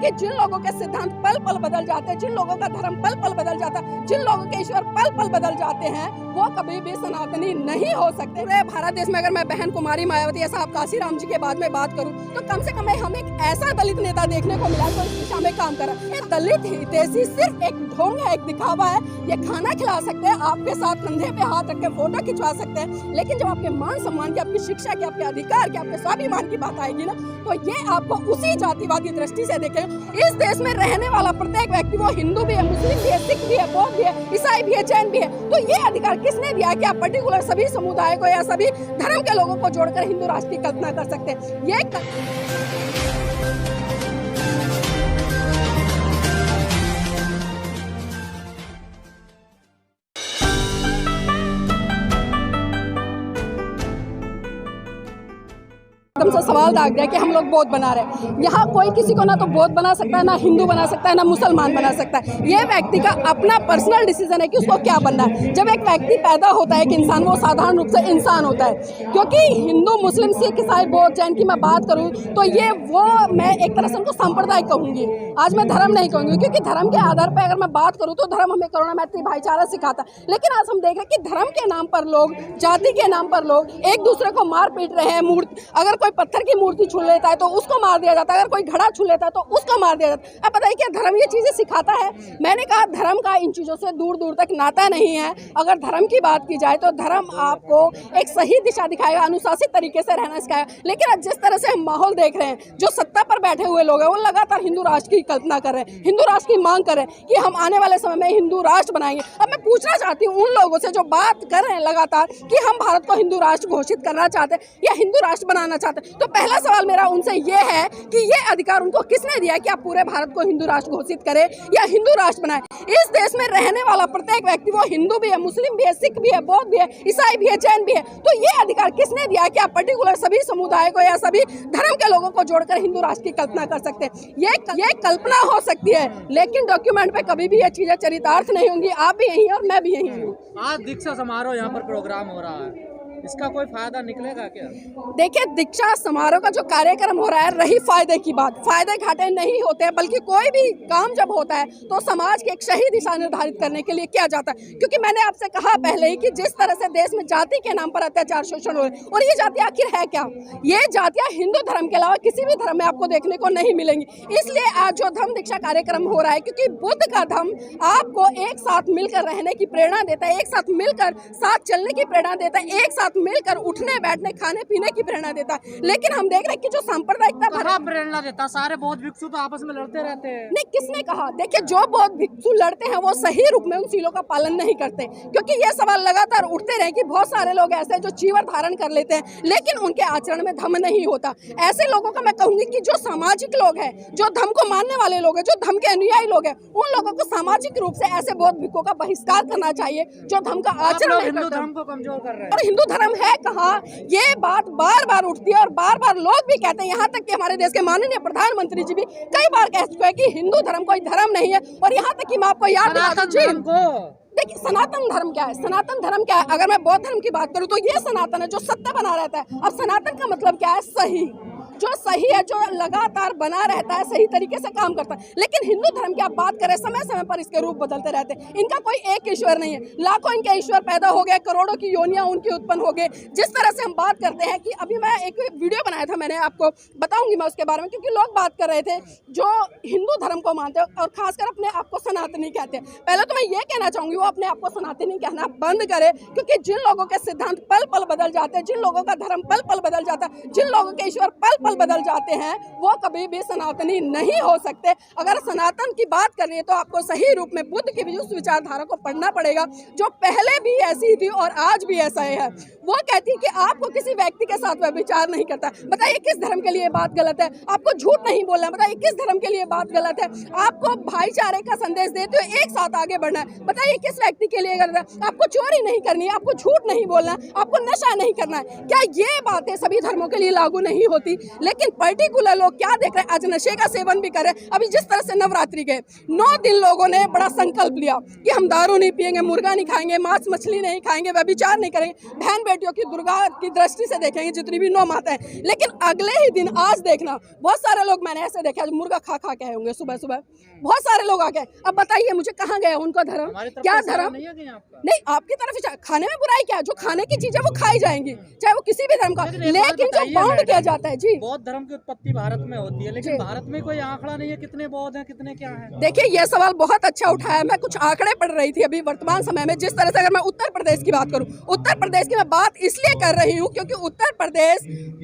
क्योंकि जिन लोगों के सिद्धांत पल पल बदल जाते हैं, जिन लोगों का धर्म पल पल बदल जाता है, जिन लोगों के ईश्वर पल पल बदल जाते हैं, वो कभी भी सनातनी नहीं हो सकते। पूरे भारत देश में अगर मैं बहन कुमारी मायावती या साहब काशीराम जी के बाद में बात करूं तो कम से कम हम एक ऐसा दलित नेता देखने को मिला जो इस दिशा में काम कर रहा है। दलित हितैषी सिर्फ एक ढोंग है, एक दिखावा है। ये खाना खिला सकते हैं, आपके साथ कंधे पे हाथ रख के फोटो खिंचवा सकते हैं, लेकिन जब आपके मान सम्मान की, आपकी शिक्षा की, आपके अधिकार की, आपके स्वाभिमान की बात आएगी ना, तो ये आपको उसी जातिवादी दृष्टि से देखेगा। इस देश में रहने वाला प्रत्येक व्यक्ति, वो हिंदू भी है, मुस्लिम भी है, सिख भी है, बौद्ध भी है, ईसाई भी है, जैन भी है, तो ये अधिकार किसने दिया कि आप पर्टिकुलर सभी समुदाय को या सभी धर्म के लोगों को जोड़कर हिंदू राष्ट्र की कल्पना कर सकते हैं? ये से सवाल दाग दिया कि हम लोग बौद्ध बना रहे हैं। यहाँ कोई किसी को ना तो बौद्ध बना सकता है, ना हिंदू बना सकता है, ना मुसलमान बना सकता है। ये व्यक्ति का अपना पर्सनल डिसीजन है कि उसको क्या बनना है। जब एक व्यक्ति पैदा होता है, एक इंसान, वो साधारण रूप से इंसान होता है। क्योंकि हिंदू, मुस्लिम, सिख, ईसाई, बौद्ध, जैन की मैं बात करूँ तो ये वो मैं एक तरह से उनको सांप्रदायिक कहूँगी। आज मैं धर्म नहीं कहूँगी, क्योंकि धर्म के आधार पर अगर मैं बात करूँ तो धर्म हमें करुणा, मैत्री, भाईचारा सिखाता है। लेकिन आज हम देख रहे हैं कि धर्म के नाम पर लोग, जाति के नाम पर लोग एक दूसरे को मार पीट रहे हैं। अगर कोई पत्थर की मूर्ति छू लेता है तो उसको मार दिया जाता है, अगर कोई घड़ा छू लेता है तो उसको मार दिया जाता है। अब बताइए क्या धर्म ये चीजें सिखाता है? मैंने कहा धर्म का इन चीजों से दूर दूर तक नाता नहीं है। अगर धर्म की बात की जाए तो धर्म आपको एक सही दिशा दिखाएगा, अनुशासित तरीके से रहना सिखाएगा। लेकिन आज जिस तरह से हम माहौल देख रहे हैं, जो सत्ता पर बैठे हुए लोग हैं वो लगातार हिंदू राष्ट्र की कल्पना कर रहे हैं, हिंदू राष्ट्र की मांग कर रहे हैं कि हम आने वाले समय में हिंदू राष्ट्र बनाएंगे। अब मैं पूछना चाहती हूँ उन लोगों से जो बात कर रहे हैं लगातार कि हम भारत को हिंदू राष्ट्र घोषित करना चाहते हैं या हिंदू राष्ट्र बनाना चाहते हैं, तो पहला सवाल मेरा उनसे ये है कि ये अधिकार उनको किसने दिया कि आप पूरे भारत को हिंदू राष्ट्र घोषित करें या हिंदू राष्ट्र बनाएं? इस देश में रहने वाला प्रत्येक व्यक्ति, वो हिंदू भी है, मुस्लिम भी है, सिख भी है, बौद्ध भी है, ईसाई भी है, जैन भी है, तो ये अधिकार किसने दिया कि आप पर्टिकुलर सभी समुदाय को या सभी धर्म के लोगों को जोड़कर हिंदू राष्ट्र की कल्पना कर सकते हैं? ये कल्पना हो सकती है, लेकिन डॉक्यूमेंट पे कभी भी ये चीजें चरितार्थ नहीं होंगी। आप भी यही और मैं भी यही हूँ। आज दीक्षा समारोह यहाँ पर प्रोग्राम हो रहा है, इसका कोई फायदा निकलेगा क्या? देखिए, दीक्षा समारोह का जो कार्यक्रम हो रहा है, रही फायदे की बात, फायदे घाटे नहीं होते हैं, बल्कि कोई भी काम जब होता है तो समाज की एक सही दिशा निर्धारित करने के लिए किया जाता है। क्योंकि मैंने आपसे कहा पहले ही कि जिस तरह से देश में जाति के नाम पर अत्याचार, शोषण हो रहे हैं, और ये जाति आखिर है क्या? ये जातियां हिंदू धर्म के अलावा किसी भी धर्म में आपको देखने को नहीं मिलेंगी। इसलिए आज जो धर्म दीक्षा कार्यक्रम हो रहा है, क्योंकि बुद्ध का धर्म आपको एक साथ मिलकर रहने की प्रेरणा देता है, एक साथ मिलकर साथ चलने की प्रेरणा देता है, एक साथ मिलकर उठने, बैठने, खाने पीने की प्रेरणा देता है। लेकिन हम देख रहे हैं कि जो सांप्रदायिकता प्रेरणा देता, सारे बौद्ध भिक्षु तो आपस में लड़ते रहते हैं। नहीं, किसने कहा? देखिए, जो बौद्ध भिक्षु लड़ते हैं वो सही रूप में उन सीलों का पालन नहीं करते, क्योंकि ये सवाल लगातार उठते रहे कि बहुत सारे लोग ऐसे जो चीवर धारण कर लेते हैं लेकिन उनके आचरण में धम्म नहीं होता। ऐसे लोगों का मैं कहूंगी कि जो सामाजिक लोग हैं, जो धर्म को मानने वाले लोग हैं, जो धर्म के अनुयायी लोग हैं, उन लोगों को सामाजिक रूप से ऐसे बौद्ध भिक्षुओं का बहिष्कार करना चाहिए जो धर्म का आचरण हिंदू धर्म को कमजोर कर रहे हैं। और हिंदू धर्म है कहाँ? ये बात बार बार उठती है और बार बार लोग भी कहते हैं, यहाँ तक कि हमारे देश के माननीय प्रधानमंत्री जी भी कई बार कह चुके हैं कि हिंदू धर्म कोई धर्म नहीं है। और यहाँ तक कि मैं आपको याद दिला दूं, देखिए सनातन धर्म क्या है? सनातन धर्म क्या है? अगर मैं बौद्ध धर्म की बात करूं तो ये सनातन है जो सत्य बना रहता है। अब सनातन का मतलब क्या है? सही, जो सही है, जो लगातार बना रहता है, सही तरीके से काम करता है। लेकिन हिंदू धर्म की आप बात करें, समय समय पर इसके रूप बदलते रहते हैं। इनका कोई एक ईश्वर नहीं है, लाखों इनके ईश्वर पैदा हो गए, करोड़ों की योनियां उनकी उत्पन्न हो गए। जिस तरह से हम बात करते हैं कि अभी मैं एक वीडियो बनाया था, मैंने आपको बताऊंगी मैं उसके बारे में, क्योंकि लोग बात कर रहे थे जो हिंदू धर्म को मानते हैं और खासकर अपने आप को सनातनी कहते हैं। पहले तो मैं ये कहना चाहूंगी वो अपने आप को सनातनी कहना बंद करे, क्योंकि जिन लोगों के सिद्धांत पल पल बदल जाते हैं, जिन लोगों का धर्म पल पल बदल जाता है, जिन लोगों के ईश्वर पल पल बदल जाते हैं, वो कभी भी सनातनी नहीं हो सकते। अगर सनातन की बात करनी है तो आपको सही रूप में बुद्ध की भी उस विचारधारा को पढ़ना पड़ेगा जो पहले भी ऐसी थी और आज भी ऐसा है। वो कहती है कि आपको किसी व्यक्ति के साथ व्यभिचार नहीं करता। बताइए किस धर्म के लिए बात गलत है? आपको झूठ नहीं बोलना है, बताइए किस धर्म के लिए बात गलत है? आपको भाईचारे का संदेश देते हुए एक साथ आगे बढ़ना है, बताइए किस व्यक्ति के लिए गलत है? आपको चोरी नहीं करनी है, आपको झूठ नहीं बोलना है, आपको नशा नहीं करना है। क्या ये बातें सभी धर्मों के लिए लागू नहीं होती? लेकिन पर्टिकुलर लोग क्या देख रहे हैं, आज नशे का सेवन भी कर रहे हैं। अभी जिस तरह से नवरात्रि गए 9 दिन लोगों ने बड़ा संकल्प लिया कि हम दारू नहीं पिएंगे, मुर्गा नहीं खाएंगे, मांस मछली नहीं खाएंगे, व्यभिचार नहीं करेंगे, बहन बेटियों की दुर्गा की दृष्टि से देखेंगे जितनी भी 9 माता है। लेकिन अगले ही दिन आज देखना बहुत सारे लोग मैंने ऐसे देखे आज मुर्गा खा खा के आए होंगे सुबह सुबह, बहुत सारे लोग आ गए। अब बताइए मुझे कहाँ गया उनका धर्म, क्या धर्म नहीं, आपकी तरफ से खाने में बुराई क्या है, जो खाने की चीजें वो खाई जाएंगी चाहे वो किसी भी धर्म का, लेकिन जो बाउंड किया जाता है जी। बौद्ध धर्म की उत्पत्ति भारत में होती है, लेकिन भारत में कोई आंकड़ा नहीं है कितने बौद्ध हैं कितने क्या हैं। देखिए ये सवाल बहुत अच्छा उठाया, मैं कुछ आंकड़े पढ़ रही थी अभी वर्तमान समय में। जिस तरह से अगर मैं उत्तर प्रदेश की बात करूं, उत्तर प्रदेश की मैं बात इसलिए कर रही हूं क्योंकि उत्तर प्रदेश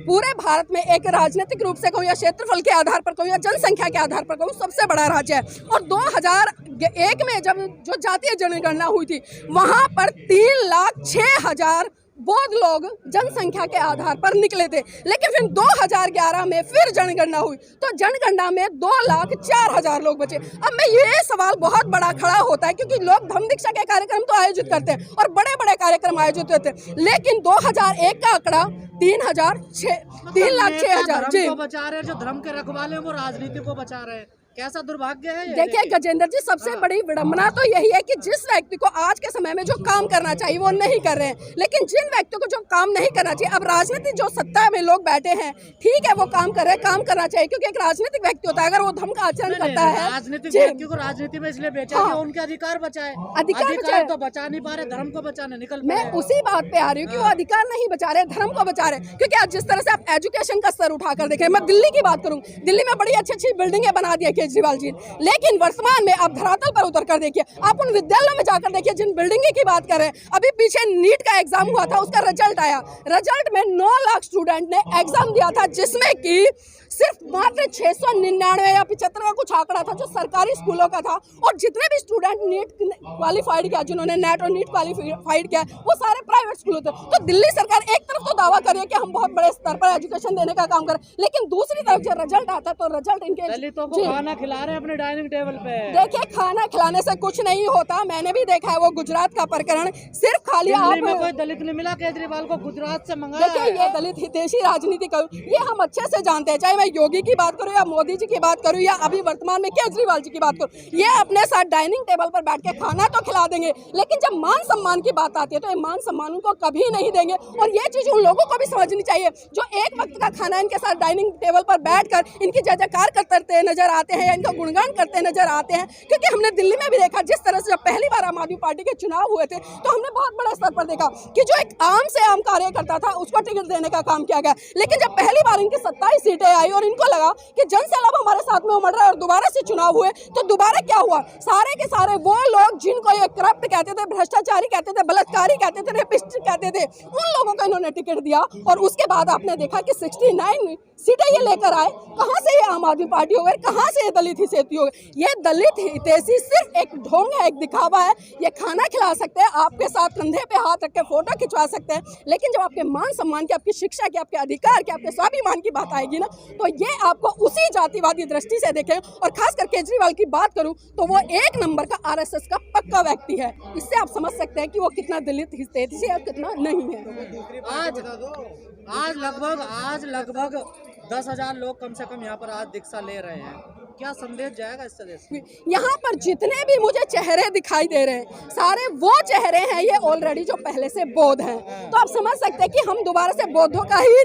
पूरे भारत में एक राजनीतिक रूप से कहूं या क्षेत्रफल के आधार पर कहूं या जनसंख्या के आधार पर कहूं सबसे बड़ा राज्य है। और 2001 में जब जो जातीय जनगणना हुई थी वहां पर 3,06,000 बौद्ध लोग जनसंख्या के आधार पर निकले थे। लेकिन फिर 2011 में फिर जनगणना हुई तो जनगणना में 2,04,000 लोग बचे। अब मैं ये सवाल बहुत बड़ा खड़ा होता है क्योंकि लोग धम्म दीक्षा के कार्यक्रम तो आयोजित करते हैं और बड़े बड़े कार्यक्रम आयोजित होते हैं, लेकिन 2001 का आंकड़ा 3,06,000 जी। बचा रहे हैं जो धर्म के रखवाले हैं वो राजनीति को बचा रहे हैं, कैसा दुर्भाग्य है ये। देखिए गजेंद्र जी, सबसे बड़ी विडंबना तो यही है कि जिस व्यक्ति को आज के समय में जो काम करना चाहिए वो नहीं कर रहे हैं, लेकिन जिन व्यक्तियों को जो काम नहीं करना चाहिए, अब राजनीति जो सत्ता में लोग बैठे हैं ठीक है वो काम कर रहे हैं, काम करना चाहिए क्योंकि एक राजनीतिक व्यक्ति होता है अगर वो धर्म का आचरण करता है। राजनीतिक व्यक्ति को राजनीति में इसलिए बेचा है उनके अधिकार बचाए, अधिकार तो बचा नहीं पा रहे, धर्म को बचाने निकल। मैं उसी बात पे आ रही हूँ कि वो अधिकार नहीं बचा रहे, धर्म को बचा रहे, क्योंकि आज जिस तरह से आप एजुकेशन का स्तर उठाकर देखें, मैं दिल्ली की बात करूँ, दिल्ली में बड़ी अच्छी अच्छी बिल्डिंगें बना दी है केजरीवाल जी, लेकिन वर्तमान में आप धरातल पर उतर कर देखिए, आप उन विद्यालयों में जाकर देखिए जिन बिल्डिंगों की बात कर रहे हैं। अभी पीछे नीट का एग्जाम हुआ था, उसका रिजल्ट आया, रिजल्ट में 9 लाख स्टूडेंट ने एग्जाम दिया था जिसमें कि सिर्फ मात्र 699 या 75 का कुछ आंकड़ा था जो सरकारी स्कूलों का था, और जितने भी स्टूडेंट नीट क्वालिफाइड किया, जिन्होंने नेट और नीट क्वालिफाइड किया, वो सारे प्राइवेट स्कूलों थे। तो दिल्ली सरकार एक तरफ तो दावा कर रही है कि हम बहुत बड़े स्तर पर एजुकेशन देने का काम करें, लेकिन दूसरी तरफ जब रिजल्ट आता है तो रिजल्ट इनके दलितों को खाना खिला रहे हैं अपने डाइनिंग टेबल पे। देखिए खाना खिलाने से कुछ नहीं होता, मैंने भी देखा है वो गुजरात का प्रकरण, सिर्फ खाली आप कोई दलित नहीं मिला केजरीवाल को, गुजरात से मंगाया। देखिए ये दलित हितैषी राजनीति का ये हम अच्छे से जानते हैं, चाहे मैं योगी की बात करूं या मोदी जी की बात करूं या अभी वर्तमान में केजरीवाल जी की बात करूं, ये अपने साथ डाइनिंग टेबल पर बैठ के खाना तो खिला देंगे, लेकिन जब मान सम्मान की बात आती है तो ये मान सम्मान उनको कभी नहीं देंगे। और ये चीज उन लोगों को भी समझनी चाहिए जो एक वक्त का खाना इनके साथ डाइनिंग टेबल पर बैठकर इनकी जय जयकार करते नजर आते हैं या इनका गुणगान करते नजर आते हैं। क्योंकि हमने दिल्ली में भी देखा जिस तरह से जब पहली बार आम आदमी पार्टी के चुनाव हुए थे तो हमने बहुत बड़े स्तर पर देखा कि जो एक आम से आम कार्यकर्ता था उसको टिकट देने का काम किया गया, लेकिन जब पहली बार इनकी 27 सीटें आई और इनको लगा कि जन सैलाब हमारे साथ में उमड़ रहा है और दोबारा से चुनाव हुए, तो दोबारा क्या हुआ, सारे के सारे वो लोग जिनको ये करप्ट कहते थे, भ्रष्टाचारी कहते थे, बलात्कारी कहते थे, रेपिस्ट कहते थे, उन लोगों को इन्होंने टिकट दिया। और उसके बाद आपने देखा कि 69 सीटें ये लेकर आए। कहां से ये आम आदमी पार्टी हो गई, कहां से ये दलित हितैषी हो गए? ये दलित हितैषी सिर्फ एक ढोंग है, एक दिखावा है। ये खाना खिला सकते हैं, आपके साथ कंधे पे हाथ रख के फोटो खिंचवा सकते हैं, लेकिन जब आपके मान सम्मान की, आपकी शिक्षा की, आपके अधिकार की, आपके स्वाभिमान की बात आएगी ना, तो ये आपको उसी जातिवादी दृष्टि से देखें। और खासकर केजरीवाल की बात करूं तो वो एक नंबर का RSS का पक्का व्यक्ति है। इससे आप समझ सकते हैं कि वो कितना दलित हितैषी है, कितना नहीं है। आज लगभग 10,000 लोग कम से कम यहाँ पर आज दीक्षा ले रहे हैं, क्या संदेश जाएगा इस तरह से? यहाँ पर जितने भी मुझे चेहरे दिखाई दे रहे हैं सारे वो चेहरे हैं ये ऑलरेडी जो पहले से बौद्ध हैं। तो आप समझ सकते हैं कि हम दोबारा से बौद्धों का ही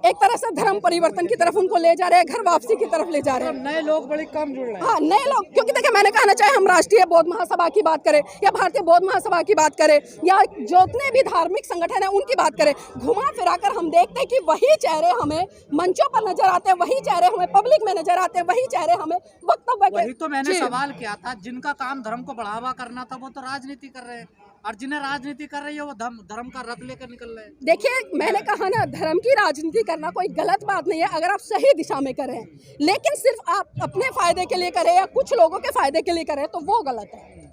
एक तरह से धर्म परिवर्तन की तरफ उनको ले जा रहे हैं, घर वापसी की तरफ ले जा रहे हैं। नए लोग बड़े कम जुड़ रहे हैं। हाँ, नए लोग, क्योंकि देखिए मैंने कहा ना, चाहे हम राष्ट्रीय बौद्ध महासभा की बात करें या भारतीय बौद्ध महासभा की बात करें या जितने भी धार्मिक संगठन है उनकी बात करें, घुमा फिराकर हम देखते हैं कि वही चेहरे हमें मंचों पर नजर आते हैं, वही चेहरे हमें पब्लिक में नजर आते हैं, वही चेहरे हमें वक्तव्य। वही तो मैंने सवाल किया था, जिनका काम धर्म को बढ़ावा करना था वो तो राजनीति कर रहे हैं, और जिन्हें राजनीति कर रही है वो धर्म का रथ लेकर निकल रहे हैं। देखिए मैंने कहा ना, धर्म की राजनीति करना कोई गलत बात नहीं है अगर आप सही दिशा में करें, लेकिन सिर्फ आप अपने फायदे के लिए करें या कुछ लोगों के फायदे के लिए करें तो वो गलत है।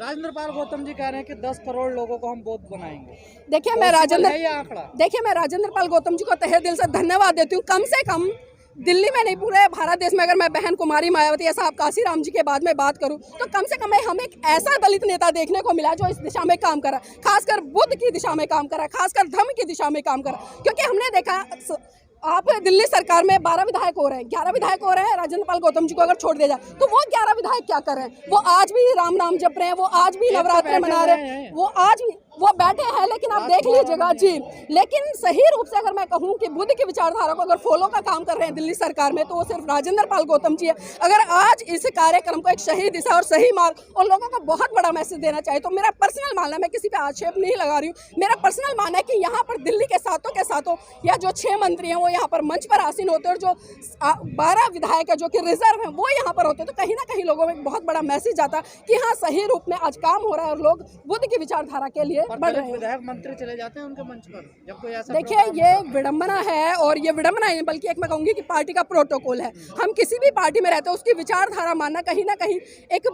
राजेंद्र पाल गौतम जी कह रहे हैं कि 10 करोड़ लोगों को हम बौद्ध बनाएंगे। देखिए मैं राजेंद्र पाल गौतम जी को तहे दिल से धन्यवाद देती हूँ। कम से कम दिल्ली में नहीं, पूरे भारत देश में अगर मैं बहन कुमारी मायावती या साहब काशीराम जी के बाद में बात करूं तो कम से कम हमें एक ऐसा दलित नेता देखने को मिला जो इस दिशा में काम करा, खासकर बुद्ध की दिशा में काम करा, खासकर धर्म की दिशा में काम करा। क्योंकि हमने देखा आप दिल्ली सरकार में 12 विधायक हो रहे हैं, 11 विधायक हो रहे हैं, राजेंद्र पाल गौतम जी को अगर छोड़ दिया जाए तो वो 11 विधायक क्या कर रहे हैं? वो आज भी राम नाम जप रहे हैं, वो आज भी नवरात्र मना रहे हैं, वो आज भी वो बैठे हैं। लेकिन आप देख लीजिएगा जी, लेकिन सही रूप से अगर मैं कहूँ कि बुद्ध की विचारधारा को अगर फॉलो का काम कर रहे हैं दिल्ली सरकार में, तो वो सिर्फ राजेंद्र पाल गौतम जी है। अगर आज इस कार्यक्रम को एक सही दिशा और सही मार्ग और लोगों को बहुत बड़ा मैसेज देना चाहिए, तो मेरा पर्सनल मानना है, मैं किसी पे आक्षेप नहीं लगा रही हूँ, मेरा पर्सनल मानना है कि यहाँ पर दिल्ली के साथों या जो 6 मंत्री हैं वो यहाँ पर मंच पर आसीन होते हैं, और जो 12 विधायक है जो कि रिजर्व हैं वो यहाँ पर होते हैं, तो कहीं ना कहीं लोगों में एक बहुत बड़ा मैसेज आता है कि हाँ सही रूप में आज काम हो रहा है और लोग बुद्ध की विचारधारा के लिए बढ़ रहे हैं। विधायक मंत्री चले जाते हैं उनके मंच पर जब कोई ऐसा। देखिए ये विडंबना है, और ये विडंबना नहीं बल्कि एक मैं कहूँगी कि पार्टी का प्रोटोकॉल है। हम किसी भी पार्टी में रहते हैं उसकी विचारधारा मानना कहीं ना कहीं एक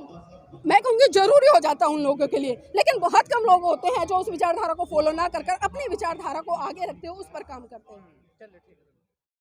मैं कहूँगी जरूरी हो जाता है उन लोगों के लिए, लेकिन बहुत कम लोग होते हैं जो उस विचारधारा को फॉलो ना कर अपनी विचारधारा को आगे रखते हुए उस पर काम करते हैं। चलिए ठीक है।